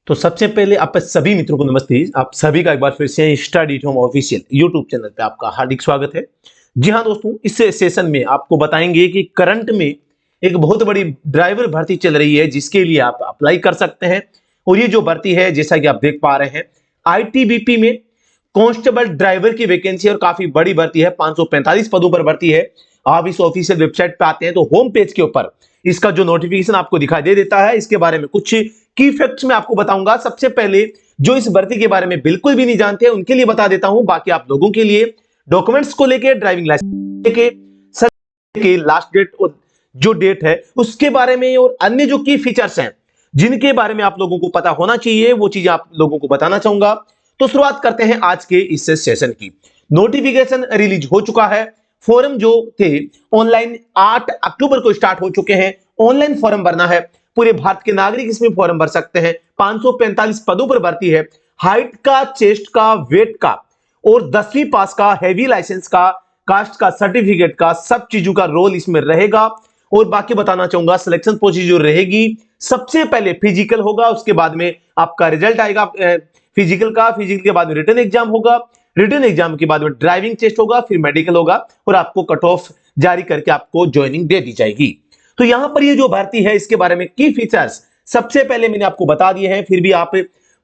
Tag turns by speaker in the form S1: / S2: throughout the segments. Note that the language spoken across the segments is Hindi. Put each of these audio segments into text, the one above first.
S1: तो सबसे पहले आप सभी मित्रों को नमस्ते। आप सभी का एक बार फिर से study at home official YouTube channel पे आपका हार्दिक स्वागत है। जी हाँ दोस्तों, इस सेशन में आपको बताएंगे कि करंट में एक बहुत बड़ी ड्राइवर भर्ती चल रही है जिसके लिए आप अप्लाई कर सकते हैं। और ये जो भर्ती है जैसा कि आप देख पा रहे हैं, आईटीबीपी में कांस्टेबल ड्राइवर की वैकेंसी और काफी बड़ी भर्ती है। 545 पदों पर भर्ती है। आप इस ऑफिशियल वेबसाइट पे आते हैं तो होम पेज के ऊपर इसका जो नोटिफिकेशन आपको दिखाई दे देता है। इसके बारे में कुछ की फैक्ट्स मैं आपको बताऊंगा। सबसे पहले जो इस भर्ती के बारे में बिल्कुल भी नहीं जानते उनके लिए बता देता हूं। बाकी आप लोगों के लिए डॉक्यूमेंट्स को लेके, ड्राइविंग लाइसेंस लेके, के लास्ट डेट और जो डेट है उसके बारे में और अन्य जो की फीचर्स हैं जिनके बारे में आप लोगों को पता होना चाहिए वो चीजें आप लोगों को बताना चाहूंगा। तो शुरुआत करते हैं आज के इस सेशन की। नोटिफिकेशन रिलीज हो चुका है। फॉर्म जो थे ऑनलाइन 8 अक्टूबर को स्टार्ट हो चुके हैं। ऑनलाइन फॉर्म भरना है। पूरे भारत के नागरिक इसमें फॉर्म भर सकते हैं। 545 पदों पर भर्ती है। हाइट का, चेस्ट का, वेट का और 10वीं पास का, हैवी लाइसेंस का, कास्ट का, सर्टिफिकेट का, सब चीजों का रोल इसमें रहेगा। और बाकी बताना चाहूंगा सिलेक्शन प्रोसीजर रहेगी। सबसे पहले फिजिकल होगा, उसके बाद में आपका रिजल्ट आएगा फिजिकल का। फिजिकल के बाद में रिटन एग्जाम होगा। रिटन एग्जाम के बाद में ड्राइविंग टेस्ट होगा, फिर मेडिकल होगा और आपको कट ऑफ जारी करके आपको ज्वाइनिंग दे दी जाएगी। तो यहां पर ये जो भर्ती है इसके बारे में की फीचर्स सबसे पहले मैंने आपको बता दिए हैं। फिर भी आप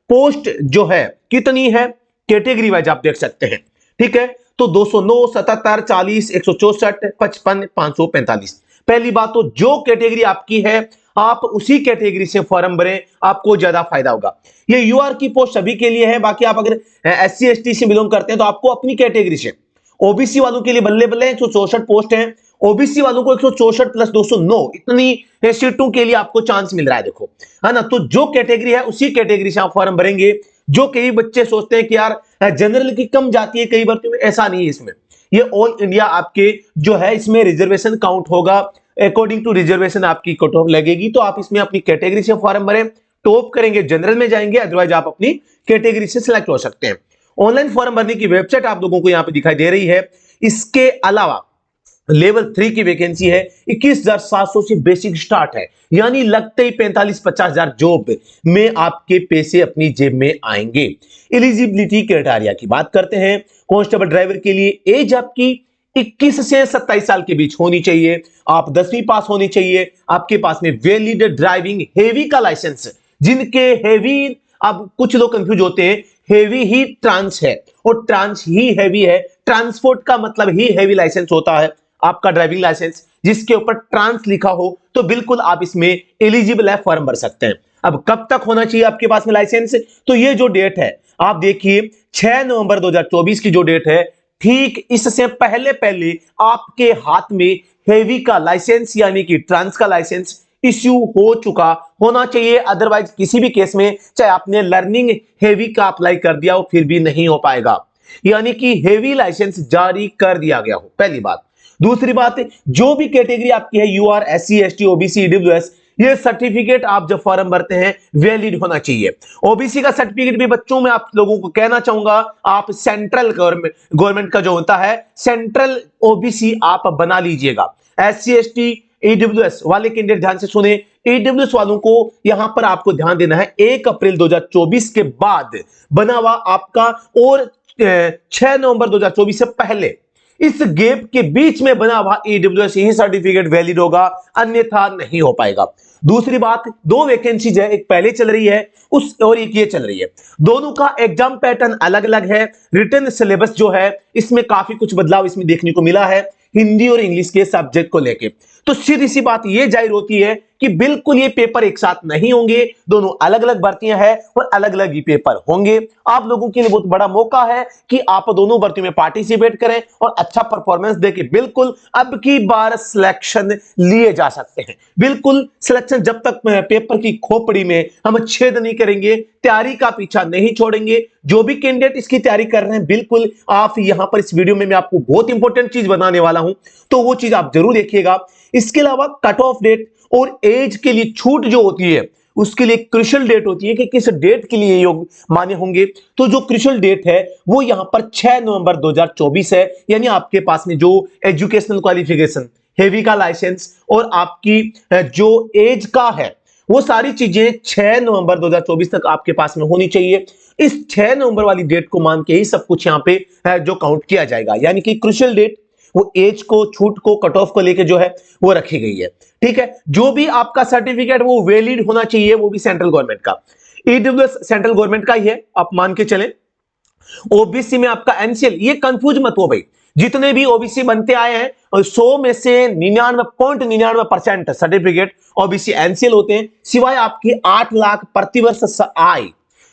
S1: पोस्ट जो है कितनी है कैटेगरी वाइज आप देख सकते हैं। ठीक है, तो 209, 77, 40, 164, 55, 545। पहली बात तो जो कैटेगरी आपकी है आप उसी कैटेगरी से फॉर्म भरें, आपको ज्यादा फायदा होगा। ये यूआर की पोस्ट सभी के लिए है। बाकी आप अगर एससी एसटी से बिलोंग करते हैं तो आपको अपनी कैटेगरी से, ओबीसी वालों के लिए बल्ले बल्ले 164 पोस्ट हैं। ओबीसी वालों को 164 प्लस 209 इतनी सीटों के लिए आपको चांस मिल रहा है, देखो, है ना। तो जो कैटेगरी है उसी कैटेगरी से आप फॉर्म भरेंगे। जो कई बच्चे सोचते हैं कि यार जनरल की कम जाती है कई भर्तियों में, ऐसा नहीं है। इसमें ये ऑल इंडिया आपके जो है इसमें रिजर्वेशन काउंट होगा। अकॉर्डिंग टू रिजर्वेशन आपकी कट ऑफ लगेगी। तो आप इसमें अपनी कैटेगरी से फॉर्म भरें। टॉप करेंगे जनरल में जाएंगे, अदरवाइज आप अपनी कैटेगरी से सिलेक्ट हो सकते हैं। ऑनलाइन फॉर्म भरने की वेबसाइट आप लोगों को यहां पे दिखाई दे रही है। इसके अलावा लेवल 3 की वैकेंसी है। 21,700 से बेसिक स्टार्ट है, यानी लगते ही 45-50 हजार जॉब में आपके पैसे अपनी जेब में आएंगे। एलिजिबिलिटी क्राइटेरिया की बात करते हैं। कांस्टेबल ड्राइवर के लिए एज आपकी 21 से 27 साल के बीच होनी चाहिए। आप 10वीं पास होनी चाहिए। आपके पास में वैलिड ड्राइविंग हेवी का लाइसेंस, जिनके हेवी, अब कुछ लोग कंफ्यूज होते हैं, हेवी ही ट्रांस है और ट्रांस ही हेवी है। ट्रांसपोर्ट का मतलब ही हेवी लाइसेंस होता है। आपका ड्राइविंग लाइसेंस जिसके ऊपर ट्रांस लिखा हो तो बिल्कुल आप इसमें एलिजिबल है, फॉर्म भर सकते हैं। अब कब तक होना चाहिए आपके पास में लाइसेंस? तो ये जो डेट है आप देखिए 6 नवंबर 2024 की जो डेट है, ठीक इससे पहले पहले आपके हाथ में हेवी का लाइसेंस यानी कि ट्रांस का लाइसेंस इश्यू हो चुका होना चाहिए। अदरवाइज किसी भी केस में चाहे आपने लर्निंग हेवी का अप्लाई कर दिया हो फिर भी नहीं हो पाएगा, यानी कि हेवी लाइसेंस जारी कर दिया गया हो, पहली बात। दूसरी बात, जो भी कैटेगरी आपकी है, UR, SC, ST, OBC, EWS, ये सर्टिफिकेट आप जब फॉर्म भरते हैं वैलिड होना चाहिए। ओबीसी का सर्टिफिकेट भी बच्चों में आप लोगों को कहना चाहूंगा, आप सेंट्रल गवर्नमेंट का जो होता है सेंट्रल ओबीसी आप बना लीजिएगा। एससी, एसटी, ईडब्ल्यूएस वाले कैंडिडेट ध्यान से सुने। ईडब्ल्यूएस वालों को यहां पर आपको ध्यान देना है 1 अप्रैल 2024 के बाद बना हुआ आपका और 6 नवंबर 2024 से पहले इस गैप के बीच में बना हुआ ईडब्ल्यूएस ही सर्टिफिकेट वैलिड होगा, अन्यथा नहीं हो पाएगा। दूसरी बात, 2 वैकेंसीज है, एक पहले चल रही है उस और एक ये चल रही है। दोनों का एग्जाम पैटर्न अलग अलग है। रिटन सिलेबस जो है इसमें काफी कुछ बदलाव इसमें देखने को मिला है हिंदी और इंग्लिश के सब्जेक्ट को लेके। तो सीधी सी बात ये जाहिर होती है कि बिल्कुल ये पेपर एक साथ नहीं होंगे, दोनों अलग अलग भर्तियां हैं और अलग अलग ही पेपर होंगे। आप लोगों के लिए बहुत बड़ा मौका है कि आप दोनों भर्तियों में पार्टिसिपेट करें और अच्छा परफॉर्मेंस देके बिल्कुल अब की बार सिलेक्शन लिए जा सकते हैं। बिल्कुल सिलेक्शन जब तक पेपर की खोपड़ी में हम छेद नहीं करेंगे, तैयारी का पीछा नहीं छोड़ेंगे। जो भी कैंडिडेट इसकी तैयारी कर रहे हैं, बिल्कुल आप यहां पर इस वीडियो में मैं आपको बहुत इंपॉर्टेंट चीज बताने वाला हूं, तो वो चीज आप जरूर देखिएगा। इसके अलावा कट ऑफ डेट और एज के लिए छूट जो होती है उसके लिए क्रुशियल डेट होती है कि किस डेट के लिए योग मान्य होंगे। तो जो क्रुशियल डेट है वो यहां पर 6 नवंबर 2024 है, यानी आपके पास में जो एजुकेशनल क्वालिफिकेशन, हेवी का लाइसेंस और आपकी जो एज का है वो सारी चीजें 6 नवंबर 2024 तक आपके पास में होनी चाहिए। इस 6 नवंबर वाली डेट को मान के ही सब कुछ यहाँ पे जो काउंट किया जाएगा, यानी कि क्रुशियल डेट वो एज को, छूट को, कट ऑफ को लेके जो है वो रखी गई है। ठीक है, जो भी आपका सर्टिफिकेट वो वैलिड होना चाहिए, वो भी सेंट्रल गवर्नमेंट का। ईडब्ल्यूएस सेंट्रल गवर्नमेंट का ही है, आप मान के चलें। ओबीसी में आपका एनसीएल, ये कंफ्यूज मत हो भाई, जितने भी ओबीसी बनते आए हैं और 100 में से 99.99% सर्टिफिकेट ओबीसी एनसीएल होते हैं, सिवाय आपकी 8 लाख प्रतिवर्ष आय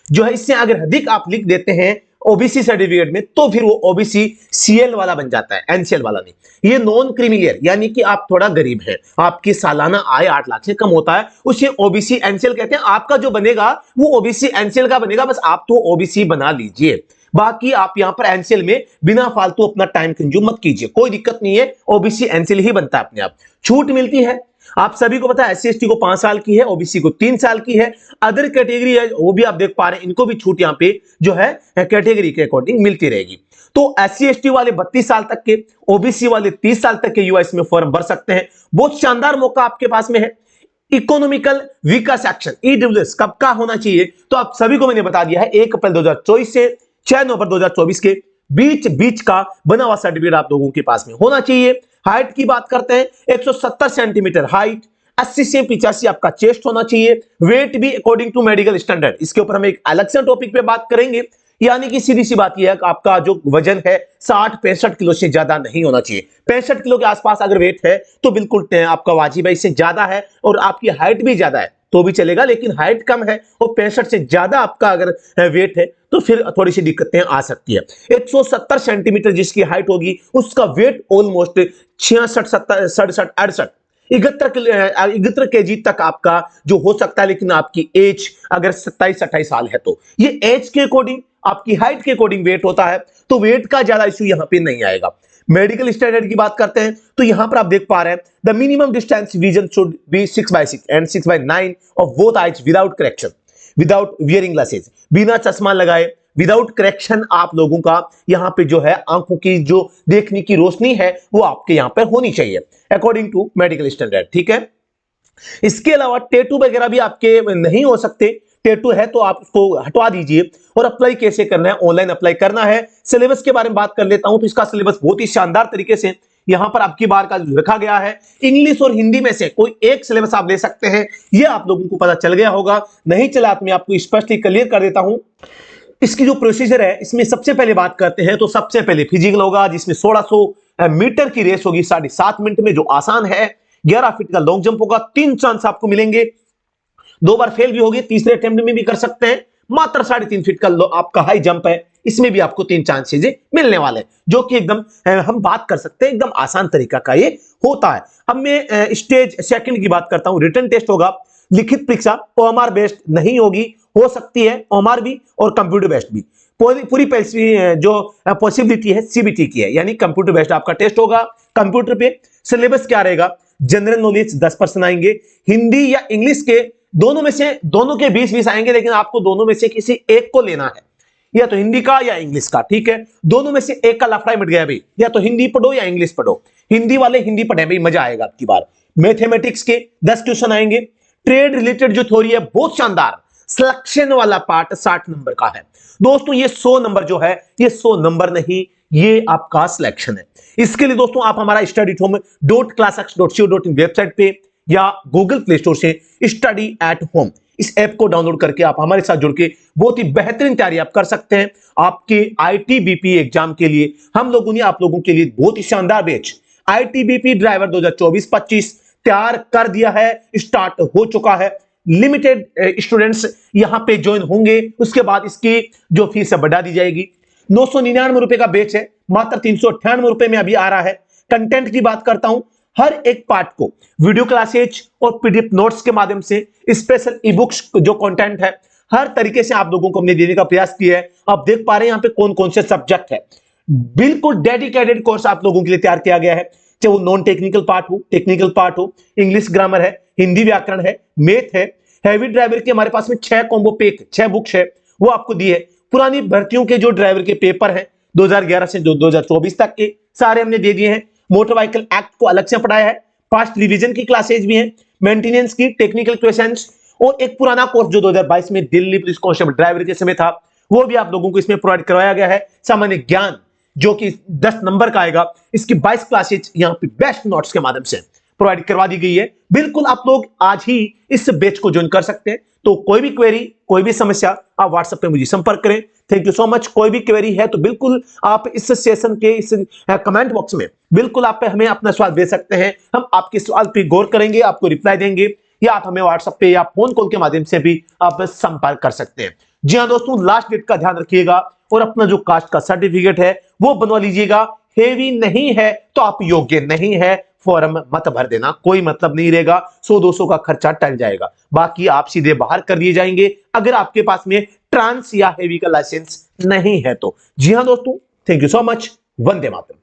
S1: जो है, इससे अगर अधिक आप लिख देते हैं ओबीसी सर्टिफिकेट में, तो फिर वो ओबीसी सीएल वाला बन जाता है, एनसीएल वाला नहीं। ये नॉन क्रीमिलियर, यानी कि आप थोड़ा गरीब हैं, आपकी सालाना आय 8 लाख से कम होता है, उसे ओबीसी एनसीएल कहते हैं। आपका जो बनेगा वो ओबीसी एनसीएल का बनेगा, बस आप तो ओबीसी बना लीजिए। बाकी आप यहां पर एनसीएल में बिना फालतू अपना टाइम कंज्यूम मत कीजिए, कोई दिक्कत नहीं है, ओबीसी एनसीएल ही बनता है अपने आप। छूट मिलती है, आप सभी को पता है, एससी एसटी को 5 साल की है, ओबीसी को 3 साल की है। अदर कैटेगरी है वो भी आप देख पा रहे हैं, इनको भी छूट यहां पे जो है कैटेगरी के अकॉर्डिंग मिलती रहेगी। तो एससी एसटी वाले 32 साल तक के, ओबीसी वाले 30 साल तक के युवा इसमें फॉर्म भर सकते हैं। बहुत शानदार मौका आपके पास में है। इकोनॉमिकल वीकर सेक्शन ईडब्ल्यूएस कब का होना चाहिए, तो आप सभी को मैंने बता दिया है, 1 अप्रैल 2024 से 6 नवंबर 2024 के बीच का बना हुआ सर्टिफिकेट आप लोगों के पास में होना चाहिए। हाइट की बात करते हैं, 170 सेंटीमीटर हाइट, 80 से 85 आपका चेस्ट होना चाहिए। वेट भी अकॉर्डिंग टू मेडिकल स्टैंडर्ड, इसके ऊपर हम एक अलग से टॉपिक पे बात करेंगे। यानी कि सीधी सी बात यह है कि आपका जो वजन है 60-65 किलो से ज्यादा नहीं होना चाहिए। 65 किलो के आसपास अगर वेट है तो बिल्कुल आपका वाजिब है, इससे ज्यादा है और आपकी हाइट भी ज्यादा है तो भी चलेगा, लेकिन हाइट कम है और 65 से ज्यादा आपका अगर वेट है तो फिर थोड़ी सी दिक्कतें आ सकती है। 170 सेंटीमीटर जिसकी हाइट होगी, उसका वेट ऑलमोस्ट 66, 70, 67, 68, 71 केजी तक आपका जो हो सकता है, लेकिन आपकी एज अगर 27-28 साल है तो ये एज के अकॉर्डिंग, आपकी हाइट के अकॉर्डिंग वेट होता है, तो वेट का ज्यादा इश्यू यहां पे नहीं आएगा। मेडिकल स्टैंडर्ड की बात करते हैं तो यहां पर आप देख पा रहे हैं, the minimum distance vision should be 6/6 and 6/9 of both eyes without correction, without wearing glasses, बिना चश्मा लगाए, विदाउट करेक्शन आप लोगों का यहां पे जो है आंखों की जो देखने की रोशनी है वो आपके यहां पर होनी चाहिए अकॉर्डिंग टू मेडिकल स्टैंडर्ड। ठीक है, इसके अलावा टेटू वगैरह भी आपके नहीं हो सकते। टेटू है तो आप उसको हटवा दीजिए। और अप्लाई कैसे करना है, ऑनलाइन अप्लाई करना है। सिलेबस के बारे में बात कर लेता हूं तो इसका सिलेबस बहुत ही शानदार तरीके से यहां पर आपकी बार का रखा गया है। इंग्लिश और हिंदी में से कोई एक सिलेबस आप ले सकते हैं, यह आप लोगों को पता चल गया होगा। नहीं चला तो मैं आपको स्पष्टली क्लियर कर देता हूं। इसकी जो प्रोसीजर है, इसमें सबसे पहले बात करते हैं तो सबसे पहले फिजिकल होगा, जिसमें 1600 मीटर की रेस होगी 7.5 मिनट में, जो आसान है। 11 फीट का लॉन्ग जंप होगा, 3 चांस आपको मिलेंगे, 2 बार फेल भी होगी, तीसरे अटेम्प्ट में भी कर सकते हैं। मात्र 3.5 फीट का आपका हाई जंप है, इसमें भी आपको 3 चांसेस मिलने वाले, जो कि एकदम हम बात कर सकते हैं एकदम आसान तरीका का ये होता है। अब मैं स्टेज सेकंड की बात करता हूं। रिटन टेस्ट होगा, लिखित परीक्षा ओएमआर बेस्ड नहीं होगी, हो सकती है ओएमआर भी और कंप्यूटर बेस्ड भी। पूरी जो पॉसिबिलिटी है सीबीटी की है, यानी कंप्यूटर बेस्ड आपका टेस्ट होगा। कंप्यूटर पे सिलेबस क्या रहेगा, जनरल नॉलेज 10% आएंगे, हिंदी या इंग्लिश के दोनों में से, दोनों के 20-20 आएंगे, लेकिन आपको दोनों में से किसी एक को लेना है, या तो हिंदी का या इंग्लिश का। ठीक है, दोनों में से एक का लफड़ा मिट गया भाई, या तो हिंदी पढ़ो या इंग्लिश पढ़ो। हिंदी वाले हिंदी पढ़े भाई, मजा आएगा आपकी बार। मैथमेटिक्स के 10 क्वेश्चन आएंगे। ट्रेड रिलेटेड जो थ्योरी है बहुत शानदार, सिलेक्शन वाला पार्ट 60 नंबर का है दोस्तों। ये 100 नंबर जो है, ये 100 नंबर नहीं, ये आपका सिलेक्शन है। इसके लिए दोस्तों आप हमारा study@classx.co.in वेबसाइट पे या गूगल प्ले स्टोर से स्टडी एट होम इस ऐप को डाउनलोड करके आप हमारे साथ जुड़ के बहुत ही बेहतरीन तैयारी आप कर सकते हैं। आपके आईटीबीपी एग्जाम के लिए हम लोगों ने आप लोगों के लिए बहुत ही शानदार बैच आईटीबीपी ड्राइवर 2024-25 तैयार कर दिया है, स्टार्ट हो चुका है। लिमिटेड स्टूडेंट्स यहां पे ज्वाइन होंगे, उसके बाद इसकी जो फीस है बढ़ा दी जाएगी। 999 रुपए का बैच है, मात्र 398 रुपए में अभी आ रहा है। कंटेंट की बात करता हूं, हर एक पार्ट को वीडियो क्लासेज और पीडीएफ नोट्स के माध्यम से, स्पेशल ई बुक्स जो कंटेंट है, हर तरीके से आप लोगों को हमने देने का प्रयास किया है। आप देख पा रहे हैं यहाँ पे कौन कौन से सब्जेक्ट है। बिल्कुल डेडिकेटेड कोर्स आप लोगों के लिए तैयार किया गया है, चाहे वो नॉन टेक्निकल पार्ट हो, टेक्निकल पार्ट हो, इंग्लिश ग्रामर है, हिंदी व्याकरण है, मैथ है। हैवी ड्राइवर के हमारे पास में 6 कॉम्बो पैक 6 बुक्स है, वो आपको दी है। पुरानी भर्तियों के जो ड्राइवर के पेपर हैं 2011 से 2024 तक के सारे हमने दे दिए हैं। मोटर व्हीकल एक्ट को अलग से पढ़ाया है। पास्ट रिवीजन की क्लासेज भी हैं, मेंटेनेंस की, टेक्निकल क्वेश्चंस और एक पुराना कोर्स जो 2022 में दिल्ली पुलिस कांस्टेबल ड्राइवर के समय था, वो भी आप लोगों को इसमें प्रोवाइड करवाया गया है। सामान्य ज्ञान जो कि 10 नंबर का आएगा, इसकी 22 क्लासेज यहाँ पे बेस्ट नोट्स के माध्यम से प्रोवाइड करवा दी गई है। बिल्कुल आप लोग आज ही इस बैच को ज्वाइन कर सकते हैं। तो कोई भी क्वेरी, कोई भी समस्या, आप व्हाट्सएप पे मुझे संपर्क करें। Thank you so much. कोई भी क्वेरी है तो बिल्कुल आप इस सेशन के इस कमेंट बॉक्स में बिल्कुल आप हमें अपना सवाल दे सकते हैं। हम आपके सवाल पे गौर करेंगे, आपको रिप्लाई देंगे, या आप हमें व्हाट्सएप पे या फोन कॉल के माध्यम से भी आप संपर्क कर सकते हैं। जी हाँ दोस्तों, लास्ट डेट का ध्यान रखिएगा और अपना जो कास्ट का सर्टिफिकेट है वो बनवा लीजिएगा। हेवी नहीं है तो आप योग्य नहीं है, फॉर्म मत भर देना, कोई मतलब नहीं रहेगा। 100-200 का खर्चा टल जाएगा, बाकी आप सीधे बाहर कर दिए जाएंगे अगर आपके पास में ट्रांस या हेवी का लाइसेंस नहीं है तो। जी हाँ दोस्तों, thank you so much. Vande Mataram.